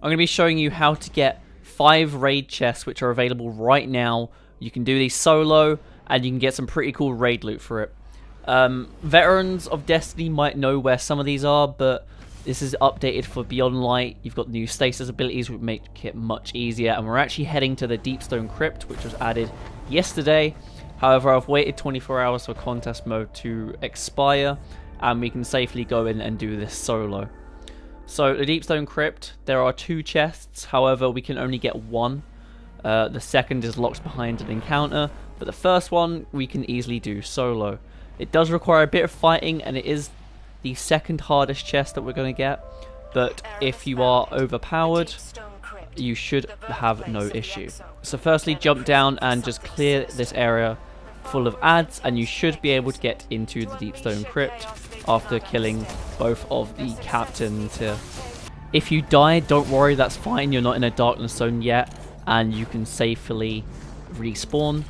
I'm going to be showing you how to get 5 raid chests which are available right now. You can do these solo and you can get some pretty cool raid loot for it. Veterans of Destiny might know where some of these are, but this is updated for Beyond Light. You've got new stasis abilities which make it much easier, and we're actually heading to the Deepstone Crypt, which was added yesterday. However, I've waited 24 hours for contest mode to expire, and we can safely go in and do this solo. So the Deepstone Crypt, there are 2 chests, however we can only get 1. The second is locked behind an encounter, but the first one we can easily do solo. It does require a bit of fighting, and it is the second hardest chest that we're going to get, but if you are overpowered, you should have no issue. So firstly, jump down and just clear this area full of ads, and you should be able to get into the Deepstone Crypt after killing both of the captains here. If you die, don't worry, that's fine. You're not in a darkness zone yet, and you can safely respawn.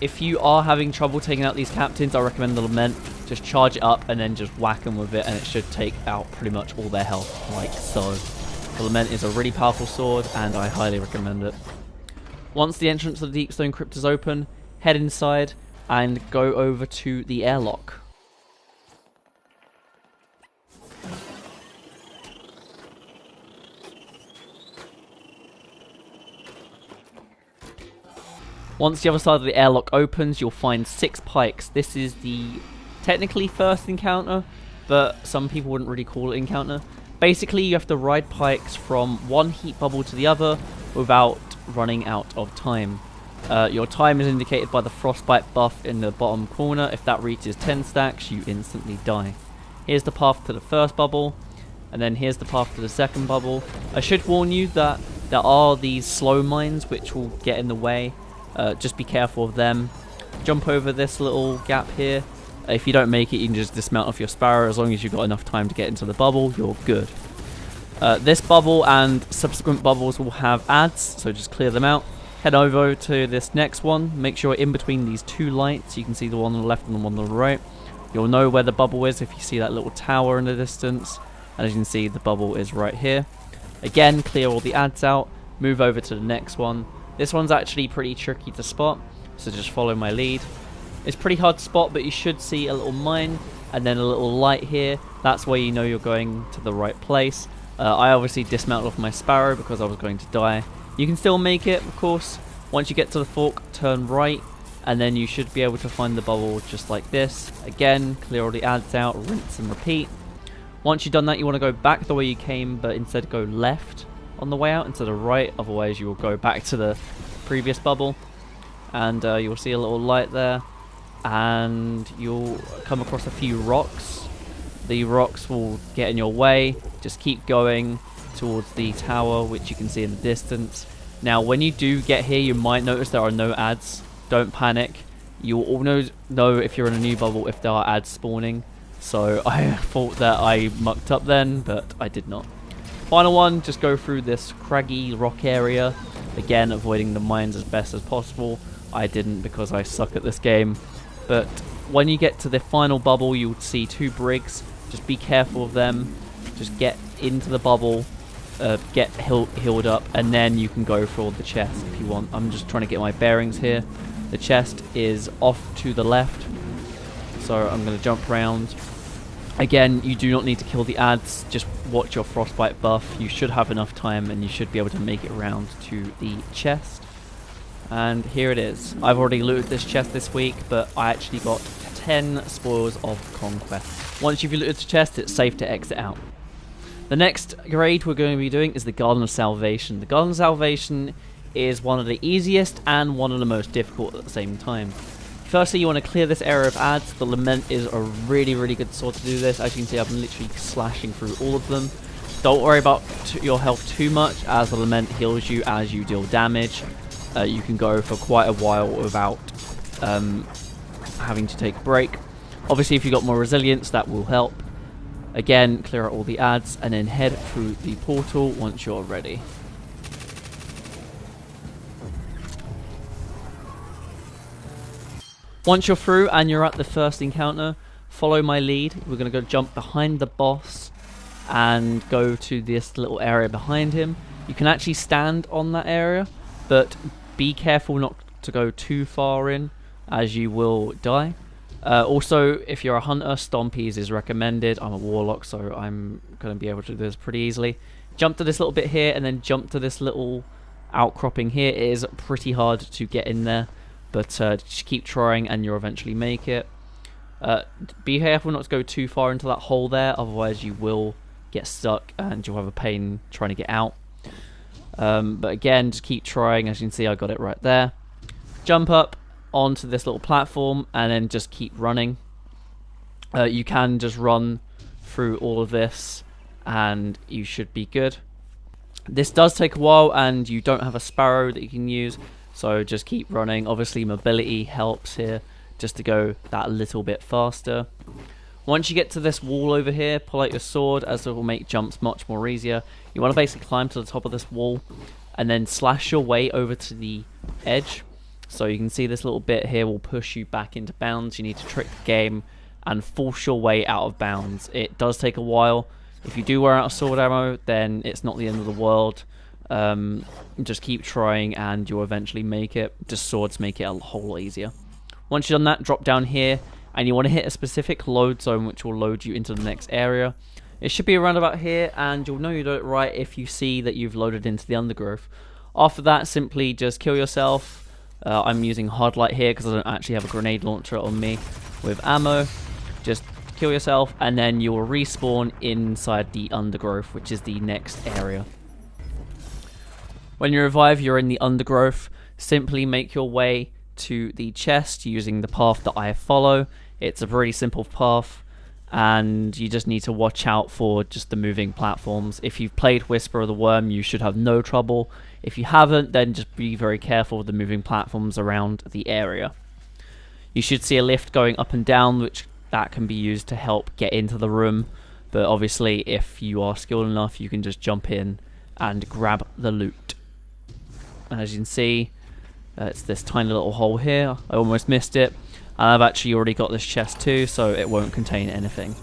If you are having trouble taking out these captains, I recommend the Lament. Just charge it up and then just whack them with it, and it should take out pretty much all their health, like so. The Lament is a really powerful sword, and I highly recommend it. Once the entrance to the Deepstone Crypt is open, head inside and go over to the airlock. Once the other side of the airlock opens, you'll find 6 pikes. This is the technically first encounter, but some people wouldn't really call it encounter. Basically, you have to ride pikes from one heat bubble to the other without running out of time. Your time is indicated by the frostbite buff in the bottom corner. If that reaches 10 stacks, you instantly die. Here's the path to the first bubble, and then here's the path to the second bubble. I should warn you that there are these slow mines which will get in the way. Just be careful of them. Jump over this little gap here. If you don't make it, you can just dismount off your Sparrow. As long as you've got enough time to get into the bubble, you're good. This bubble and subsequent bubbles will have ads, so just clear them out. Head over to this next one. Make sure in between these 2 lights, you can see the one on the left and the one on the right. You'll know where the bubble is if you see that little tower in the distance. And as you can see, the bubble is right here. Again, clear all the ads out. Move over to the next one. This one's actually pretty tricky to spot, so just follow my lead. It's pretty hard to spot, but you should see a little mine and then a little light here. That's where you know you're going to the right place. I obviously dismounted off my Sparrow because I was going to die. You can still make it, of course. Once you get to the fork, turn right, and then you should be able to find the bubble just like this. Again, clear all the ads out, rinse and repeat. Once you've done that, you want to go back the way you came, but instead go left on the way out instead of right, otherwise you will go back to the previous bubble, and you'll see a little light there, and you'll come across a few rocks. The rocks will get in your way. Just keep going towards the tower, which you can see in the distance. Now when you do get here, you might notice there are no ads. Don't panic. You'll always know if you're in a new bubble if there are ads spawning, so I thought that I mucked up then, but I did not. Final one, just go through this craggy rock area. Again, avoiding the mines as best as possible. I didn't because I suck at this game. But when you get to the final bubble, you'll see 2 brigs. Just be careful of them. Just get into the bubble, get healed up, and then you can go for the chest if you want. I'm just trying to get my bearings here. The chest is off to the left, so I'm going to jump around. Again, you do not need to kill the ads, just watch your frostbite buff. You should have enough time and you should be able to make it around to the chest. And here it is. I've already looted this chest this week, but I actually got 10 spoils of conquest. Once you've looted the chest, it's safe to exit out. The next raid we're going to be doing is the Garden of Salvation. The Garden of Salvation is one of the easiest and one of the most difficult at the same time. Firstly, you want to clear this area of ads. The Lament is a really, really good sword to do this. As you can see, I've been literally slashing through all of them. Don't worry about your health too much, as the Lament heals you as you deal damage. You can go for quite a while without having to take a break. Obviously, if you've got more resilience, that will help. Again, clear out all the ads and then head through the portal once you're ready. Once you're through and you're at the first encounter, follow my lead. We're going to go jump behind the boss, and go to this little area behind him. You can actually stand on that area, but be careful not to go too far in, as you will die. Also, if you're a hunter, Stompies is recommended. I'm a warlock, so I'm going to be able to do this pretty easily. Jump to this little bit here, and then jump to this little outcropping here. It is pretty hard to get in there, but just keep trying and you'll eventually make it. Be careful not to go too far into that hole there, otherwise you will get stuck and you'll have a pain trying to get out. But again, just keep trying. As you can see, I got it right there. Jump up onto this little platform and then just keep running. You can just run through all of this and you should be good. This does take a while and you don't have a sparrow that you can use, so just keep running. Obviously mobility helps here, just to go that little bit faster. Once you get to this wall over here, pull out your sword, as it will make jumps much more easier. You want to basically climb to the top of this wall and then slash your way over to the edge. So you can see this little bit here will push you back into bounds. You need to trick the game and force your way out of bounds. It does take a while. If you do wear out of sword ammo, then it's not the end of the world. Just keep trying and you'll eventually make it. Just swords make it a whole lot easier. Once you've done that, drop down here and you want to hit a specific load zone which will load you into the next area. It should be around about here, and you'll know you did it right if you see that you've loaded into the undergrowth. After that, simply just kill yourself. I'm using hard light here because I don't actually have a grenade launcher on me with ammo. Just kill yourself and then you will respawn inside the undergrowth, which is the next area. When you revive, you're in the undergrowth. Simply make your way to the chest using the path that I follow. It's a pretty simple path and you just need to watch out for just the moving platforms. If you've played Whisper of the Worm, you should have no trouble. If you haven't, then just be very careful with the moving platforms around the area. You should see a lift going up and down, which that can be used to help get into the room, but obviously if you are skilled enough, you can just jump in and grab the loot. And as you can see, it's this tiny little hole here. I almost missed it. And I've actually already got this chest too, so it won't contain anything.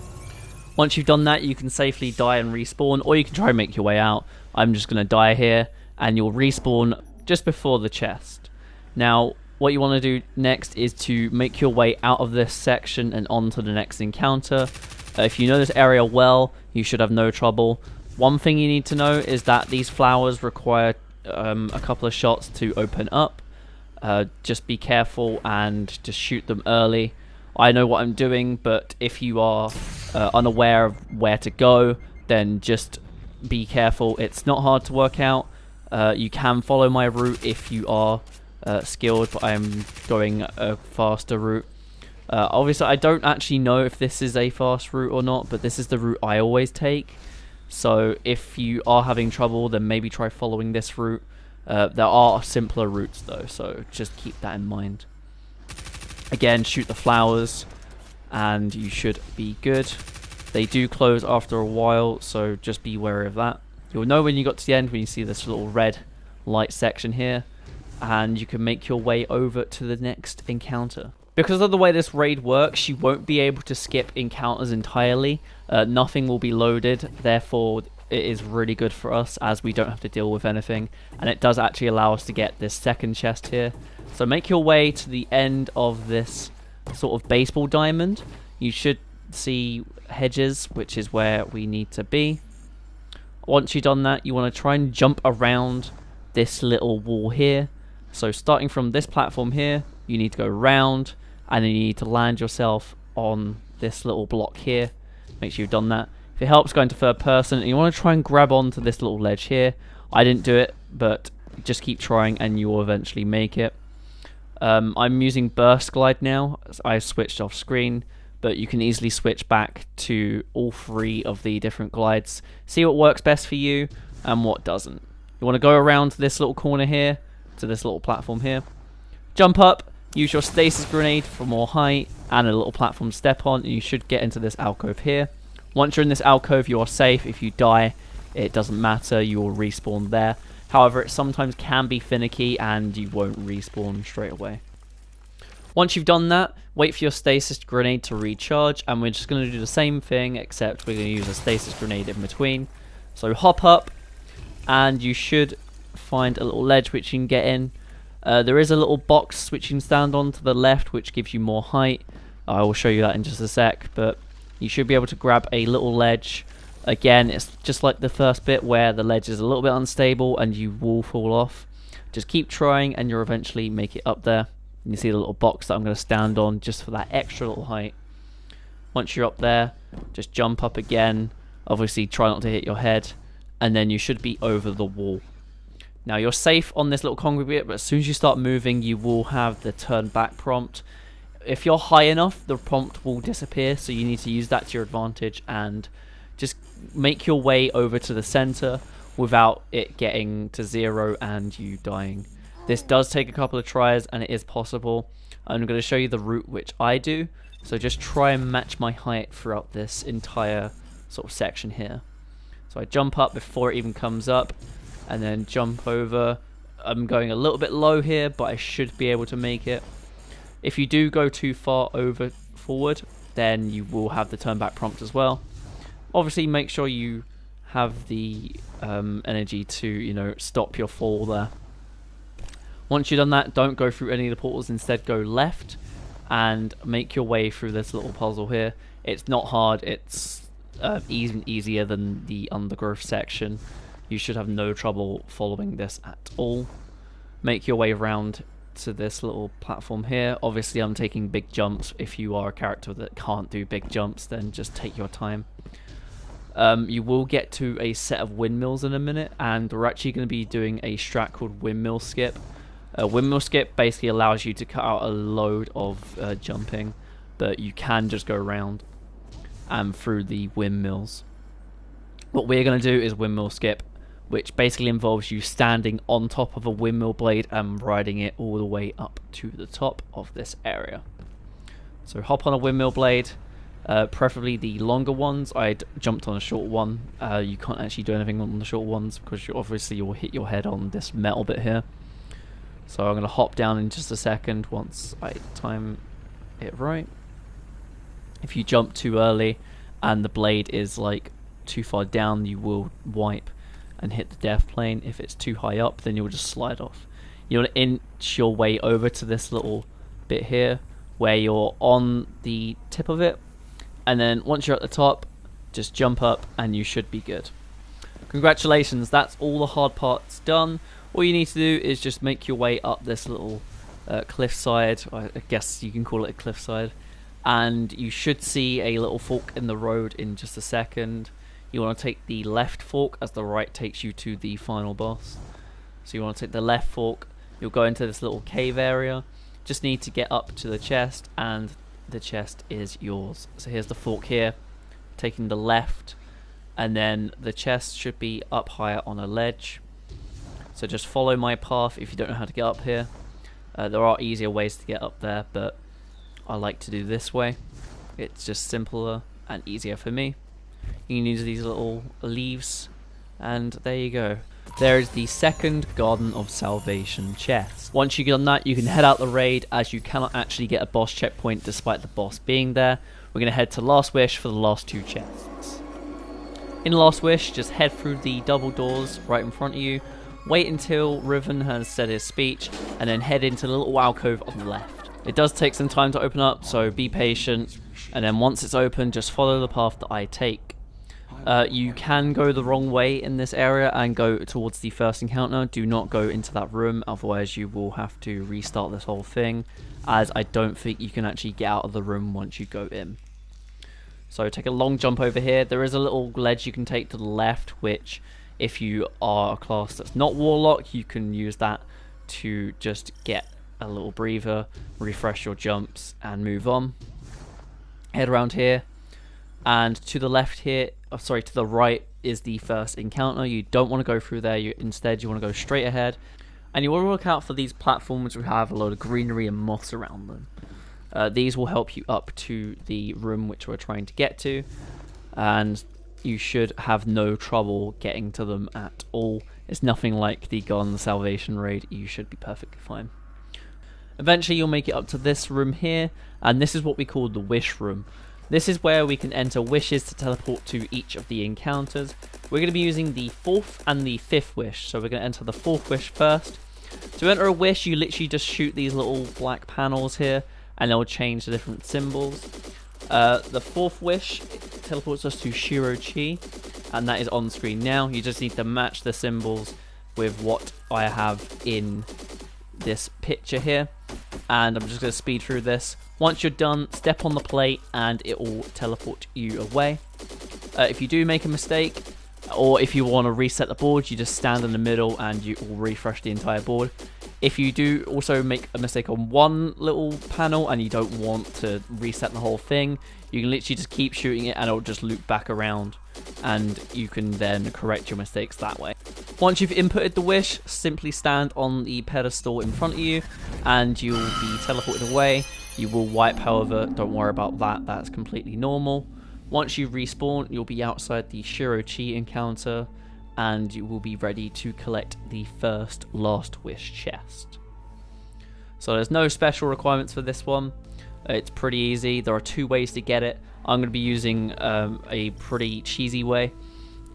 Once you've done that, you can safely die and respawn, or you can try and make your way out. I'm just going to die here, and you'll respawn just before the chest. Now, what you want to do next is to make your way out of this section and onto the next encounter. If you know this area well, you should have no trouble. One thing you need to know is that these flowers require a couple of shots to open up. Just be careful and just shoot them early. I know what I'm doing, but if you are unaware of where to go, then just be careful. It's not hard to work out. You can follow my route if you are skilled, but I'm going a faster route. Obviously, I don't actually know if this is a fast route or not, but this is the route I always take. So if you are having trouble, then maybe try following this route. There are simpler routes though, so just keep that in mind. Again, shoot the flowers and you should be good. They do close after a while, so just be wary of that. You'll know when you got to the end when you see this little red light section here, and you can make your way over to the next encounter. Because of the way this raid works, you won't be able to skip encounters entirely. Nothing will be loaded, therefore it is really good for us as we don't have to deal with anything, and it does actually allow us to get this second chest here. So make your way to the end of this sort of baseball diamond. You should see hedges, which is where we need to be. Once you've done that, you want to try and jump around this little wall here. So starting from this platform here, you need to go round, and then you need to land yourself on this little block here. Make sure you've done that. If it helps, go into third person, and you want to try and grab onto this little ledge here. I didn't do it, but just keep trying and you will eventually make it. I'm using burst glide now. I switched off screen, but you can easily switch back to all three of the different glides. See what works best for you and what doesn't. You want to go around to this little corner here, to this little platform here. Jump up, use your stasis grenade for more height and a little platform to step on, and you should get into this alcove here. Once you're in this alcove, you are safe. If you die, it doesn't matter, you will respawn there. However, it sometimes can be finicky and you won't respawn straight away. Once you've done that, wait for your stasis grenade to recharge, and we're just going to do the same thing, except we're going to use a stasis grenade in between. So hop up, and you should find a little ledge which you can get in. There is a little box which you can stand on to the left, which gives you more height. I will show you that in just a sec, but you should be able to grab a little ledge. Again, it's just like the first bit where the ledge is a little bit unstable and you will fall off. Just keep trying and you'll eventually make it up there. You can see the little box that I'm going to stand on just for that extra little height. Once you're up there, just jump up again. Obviously try not to hit your head, and then you should be over the wall. Now you're safe on this little concrete bit, but as soon as you start moving you will have the turn back prompt. If you're high enough, the prompt will disappear, so you need to use that to your advantage and just make your way over to the center without it getting to 0 and you dying. This does take a couple of tries and it is possible. I'm going to show you the route which I do, so just try and match my height throughout this entire sort of section here. So I jump up before it even comes up and then jump over. I'm going a little bit low here, but I should be able to make it. If you do go too far forward, then you will have the turn back prompt as well. Obviously make sure you have the energy to, you know, stop your fall there. Once you've done that, don't go through any of the portals, instead go left and make your way through this little puzzle here. It's not hard, it's even easier than the undergrowth section. You should have no trouble following this at all. Make your way around to this little platform here. Obviously I'm taking big jumps. If you are a character that can't do big jumps, then just take your time. You will get to a set of windmills in a minute, and we're actually going to be doing a strat called windmill skip. Windmill skip basically allows you to cut out a load of jumping, but you can just go around and through the windmills. What we're going to do is windmill skip, which basically involves you standing on top of a windmill blade and riding it all the way up to the top of this area. So hop on a windmill blade, preferably the longer ones. I jumped on a short one. You can't actually do anything on the short ones because obviously you'll hit your head on this metal bit here. So I'm going to hop down in just a second once I time it right. If you jump too early and the blade is like too far down, you will wipe and hit the death plane. If it's too high up, then you'll just slide off. You want to inch your way over to this little bit here where you're on the tip of it, and then once you're at the top, just jump up and you should be good. Congratulations, that's all the hard parts done. All you need to do is just make your way up this little cliffside. I guess you can call it a cliffside, and you should see a little fork in the road in just a second. You want to take the left fork as the right takes you to the final boss. So you want to take the left fork, you'll go into this little cave area, just need to get up to the chest and the chest is yours. So here's the fork here, taking the left, and then the chest should be up higher on a ledge. So just follow my path if you don't know how to get up here. There are easier ways to get up there, but I like to do this way. It's just simpler and easier for me. You can use these little leaves, and there you go. There is the second Garden of Salvation chest. Once you get on that, you can head out the raid, as you cannot actually get a boss checkpoint despite the boss being there. We're going to head to Last Wish for the last two chests. In Last Wish, just head through the double doors right in front of you. Wait until Riven has said his speech, and then head into the little alcove on the left. It does take some time to open up, so be patient, and then once it's open, just follow the path that I take. You can go the wrong way in this area and go towards the first encounter. Do not go into that room, otherwise you will have to restart this whole thing, as I don't think you can actually get out of the room once you go in. So take a long jump over here. There is a little ledge you can take to the left, which if you are a class that's not Warlock, you can use that to just get a little breather, refresh your jumps and move on. Head around here, and to the left here, to the right is the first encounter. You don't want to go through there, instead you want to go straight ahead, and you want to look out for these platforms which have a lot of greenery and moss around them. These will help you up to the room which we're trying to get to, and you should have no trouble getting to them at all. It's nothing like the Garden of Salvation raid. You should be perfectly fine. Eventually you'll make it up to this room here, and this is what we call the wish room. This is where we can enter wishes to teleport to each of the encounters. We're going to be using the 4th and the 5th wish, so we're going to enter the 4th wish first. To enter a wish, you literally just shoot these little black panels here, and they'll change the different symbols. The 4th wish teleports us to Shiro-chi, and that is on screen now. You just need to match the symbols with what I have in this picture here, and I'm just going to speed through this. Once you're done, step on the plate and it will teleport you away. If you do make a mistake, or if you want to reset the board, you just stand in the middle and you will refresh the entire board. If you do also make a mistake on one little panel and you don't want to reset the whole thing, you can literally just keep shooting it and it'll just loop back around, and you can then correct your mistakes that way. Once you've inputted the wish, simply stand on the pedestal in front of you and you'll be teleported away. You will wipe, however, don't worry about that, that's completely normal. Once you respawn, you'll be outside the Shiro-chi encounter and you will be ready to collect the first last wish chest. So there's no special requirements for this one. It's pretty easy. There are 2 ways to get it. I'm going to be using a pretty cheesy way.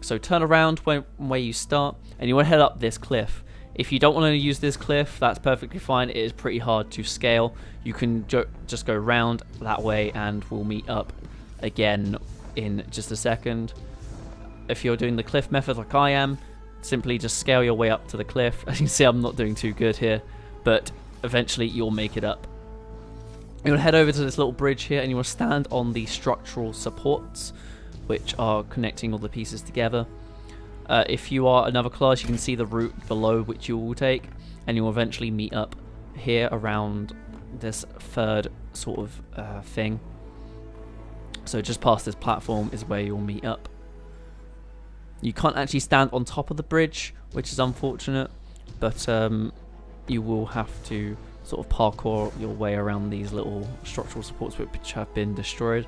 So turn around where you start and you want to head up this cliff. If you don't want to use this cliff, that's perfectly fine. It is pretty hard to scale. You can just go round that way and we'll meet up again in just a second. If you're doing the cliff method like I am, simply just scale your way up to the cliff. As you can see, I'm not doing too good here, but eventually you'll make it up. You'll head over to this little bridge here and you will stand on the structural supports, which are connecting all the pieces together. If you are another class, you can see the route below which you will take, and you will eventually meet up here around this 3rd sort of thing. So just past this platform is where you'll meet up. You can't actually stand on top of the bridge, which is unfortunate, but you will have to sort of parkour your way around these little structural supports which have been destroyed.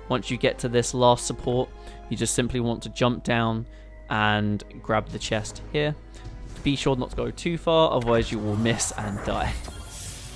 Once you get to this last support, you just simply want to jump down and grab the chest here. Be sure not to go too far, otherwise you will miss and die.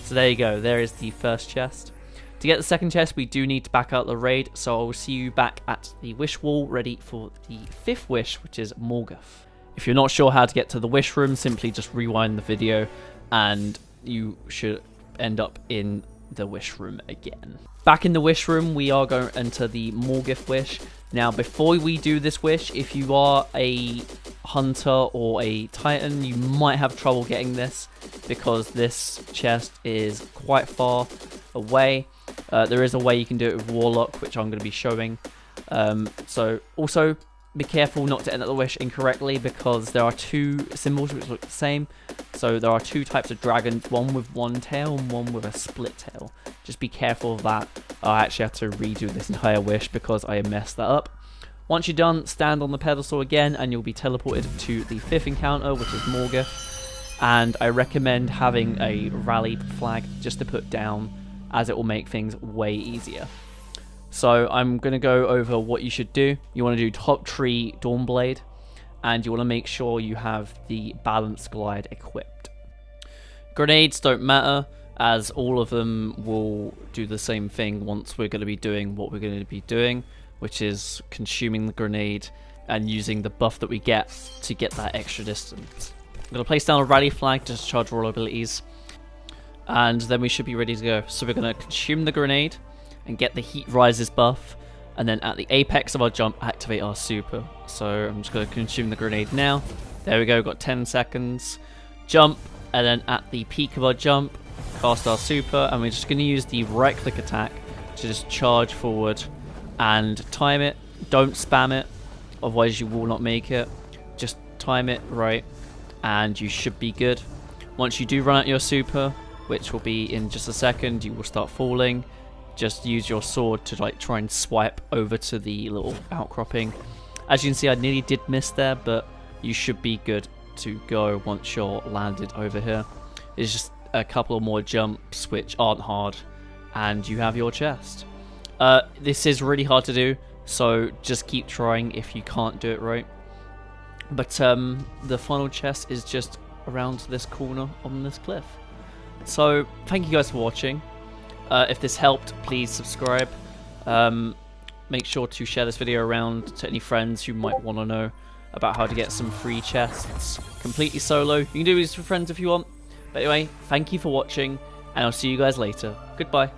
So there you go, there is the first chest. To get the second chest, we do need to back out the raid, so I will see you back at the wish wall ready for the 5th wish, which is Morgoth. If you're not sure how to get to the wish room, simply just rewind the video and you should end up in the wish room again. Back in the wish room, we are going to enter the Morgoth wish. Now, before we do this wish, if you are a hunter or a titan, you might have trouble getting this because this chest is quite far away. There is a way you can do it with warlock, which I'm going to be showing. So also be careful not to enter the wish incorrectly because there are 2 symbols which look the same. So there are 2 types of dragons, one with one tail and one with a split tail. Just be careful of that. I actually had to redo this entire wish because I messed that up. Once you're done, stand on the pedestal again and you'll be teleported to the 5th encounter, which is Morgoth. And I recommend having a rally flag just to put down, as it will make things way easier. So I'm going to go over what you should do. You want to do top tree Dawnblade, and you want to make sure you have the balance glide equipped. Grenades don't matter, as all of them will do the same thing once we're going to be doing what we're going to be doing, which is consuming the grenade and using the buff that we get to get that extra distance. I'm going to place down a rally flag to charge all abilities, and then we should be ready to go. So we're going to consume the grenade and get the heat rises buff, and then at the apex of our jump activate our super. So I'm just going to consume the grenade now. There we go, got 10 seconds. Jump, and then at the peak of our jump cast our super, and we're just going to use the right click attack to just charge forward and time it. Don't spam it, otherwise you will not make it. Just time it right and you should be good. Once you do run out your super, which will be in just a second, you will start falling. Just use your sword to like try and swipe over to the little outcropping. As you can see, I nearly did miss there, but you should be good to go once you're landed over here. It's just a couple more jumps which aren't hard and you have your chest. This is really hard to do, so just keep trying if you can't do it right. But the final chest is just around this corner on this cliff. So thank you guys for watching. If this helped, please subscribe. Make sure to share this video around to any friends who might want to know about how to get some free chests completely solo. You can do this with friends if you want. But anyway, thank you for watching, and I'll see you guys later. Goodbye.